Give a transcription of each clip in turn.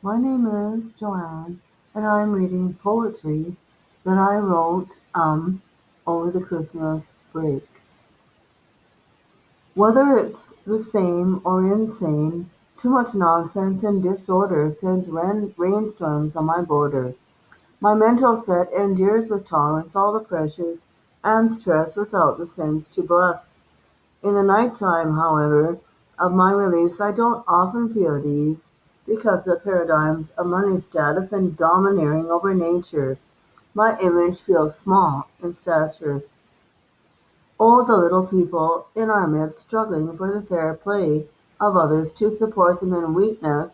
My name is Joanne, and I'm reading poetry that I wrote over the Christmas break. Whether it's the same or insane, too much nonsense and disorder sends rainstorms on my border. My mental set endures with tolerance all the pressures and stress without the sense to bless. In the night-time, however, of my release I don't often feel at ease, because the paradigms of money status and domineering over nature, my image feels small in stature. All the little people in our midst struggling for the fair play of others to support them in weakness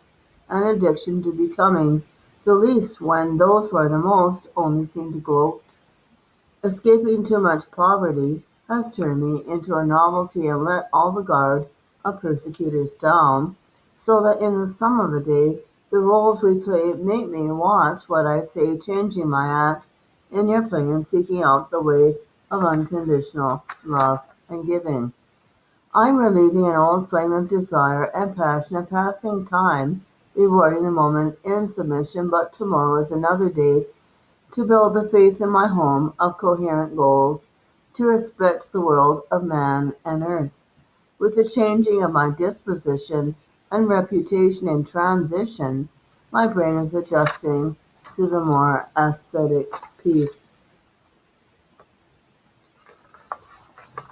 and addiction to becoming the least when those who are the most only seem to gloat. Escaping too much poverty has turned me into a novelty and let all the guard of persecutors down, so that in the sum of the day the roles we play make me watch what I say, changing my act in your play and seeking out the way of unconditional love and giving. I'm relieving an old flame of desire and passion, a passing time, rewarding the moment in submission, but tomorrow is another day to build the faith in my home of coherent goals, to respect the world of man and earth. With the changing of my disposition and reputation in transition, my brain is adjusting to the more aesthetic piece.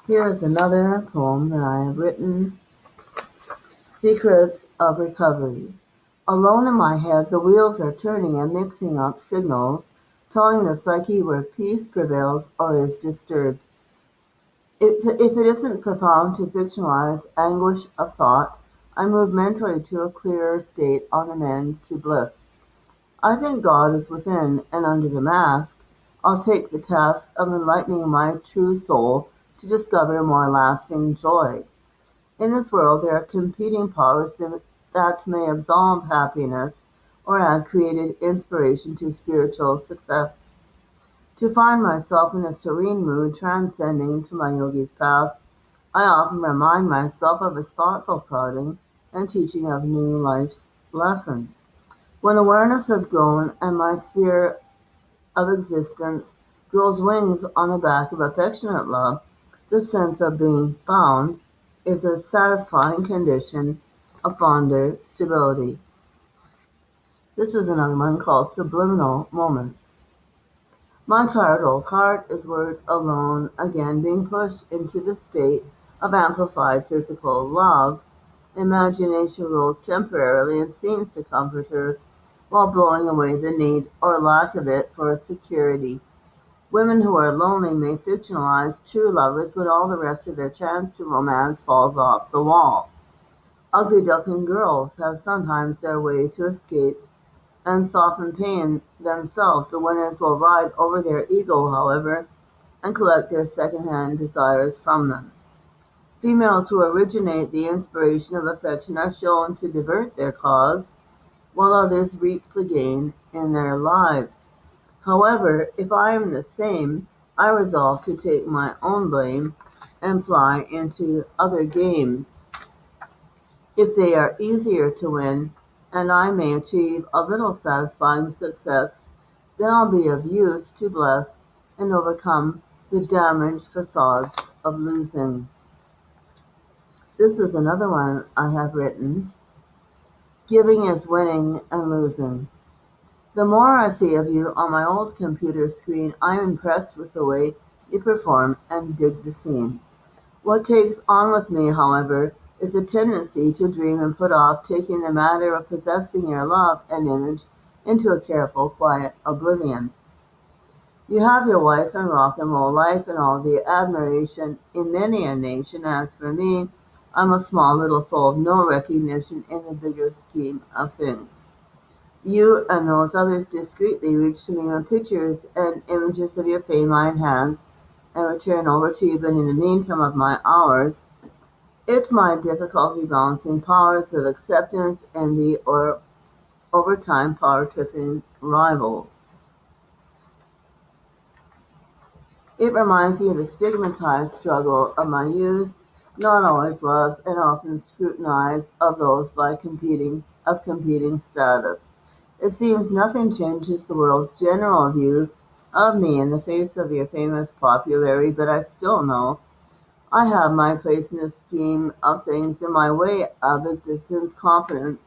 Here is another poem that I have written, Secrets of Recovery. Alone in my head the wheels are turning and mixing up signals, telling the psyche where peace prevails or is disturbed. If it isn't profound to fictionalize anguish of thought, I move mentally to a clearer state on amends to bliss. I think God is within and under the mask. I'll take the task of enlightening my true soul to discover more lasting joy. In this world there are competing powers that may absolve happiness or add creative inspiration to spiritual success. To find myself in a serene mood transcending to my yogi's path, I often remind myself of his thoughtful prodding and teaching of new life's lessons. When awareness has grown and my sphere of existence grows wings on the back of affectionate love, the sense of being found is a satisfying condition of fonder stability. This is another one called Subliminal Moments. My tired old heart is worked alone again, being pushed into the state of amplified physical love. Imagination rules temporarily and seems to comfort her, while blowing away the need or lack of it for security. Women who are lonely may fictionalize true lovers when all the rest of their chance to romance falls off the wall. Ugly-duckling girls have sometimes their way to escape and soften pain themselves. The winners will ride over their ego, however, and collect their second-hand desires from them. Females who originate the inspiration of affection are shown to divert their cause, while others reap the gain in their lives. However, if I am the same, I resolve to take my own blame and fly into other games. If they are easier to win, and I may achieve a little satisfying success, then I'll be of use to bless and overcome the damaged facades of losing. This is another one I have written, Giving is Winning and Losing. The more I see of you on my old computer screen, I am impressed with the way you perform and dig the scene. What takes on with me, however, is a tendency to dream and put off taking the matter of possessing your love and image into a careful, quiet oblivion. You have your wife and rock and roll life and all the admiration in many a nation. As for me, I'm a small little soul of no recognition in the bigger scheme of things. You and those others discreetly reach to me with pictures and images of your feline hands and return over to you, but in the meantime of my hours, it's my difficulty balancing powers of acceptance and the over time power-tripping rivals. It reminds me of the stigmatized struggle of my youth, not always loved and often scrutinized of those by competing status. It seems nothing changes the world's general view of me in the face of your famous popularity, but I still know I have my place in the scheme of things and my way of existence, confident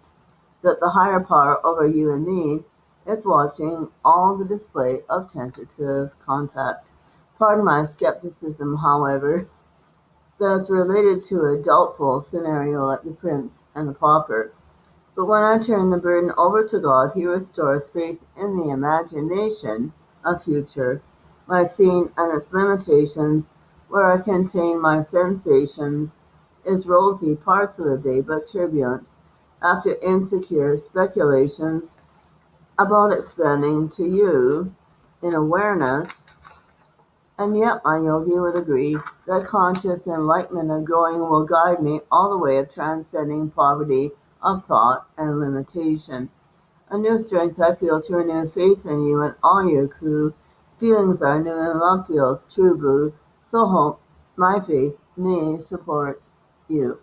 that the higher power over you and me is watching all the display of tentative contact. Pardon my skepticism, however, that's related to a doubtful scenario like the prince and the pauper. But when I turn the burden over to God, He restores faith in the imagination of future, my scene and its limitations, where I contain my sensations, is rosy parts of the day, but turbulent, after insecure speculations about expanding to you in awareness. And yet my yogi would agree that conscious enlightenment and growing will guide me all the way of transcending poverty of thought and limitation. A new strength I feel to renew faith in you and all your crew. Feelings are new and love feels true blue. So hope my faith may support you.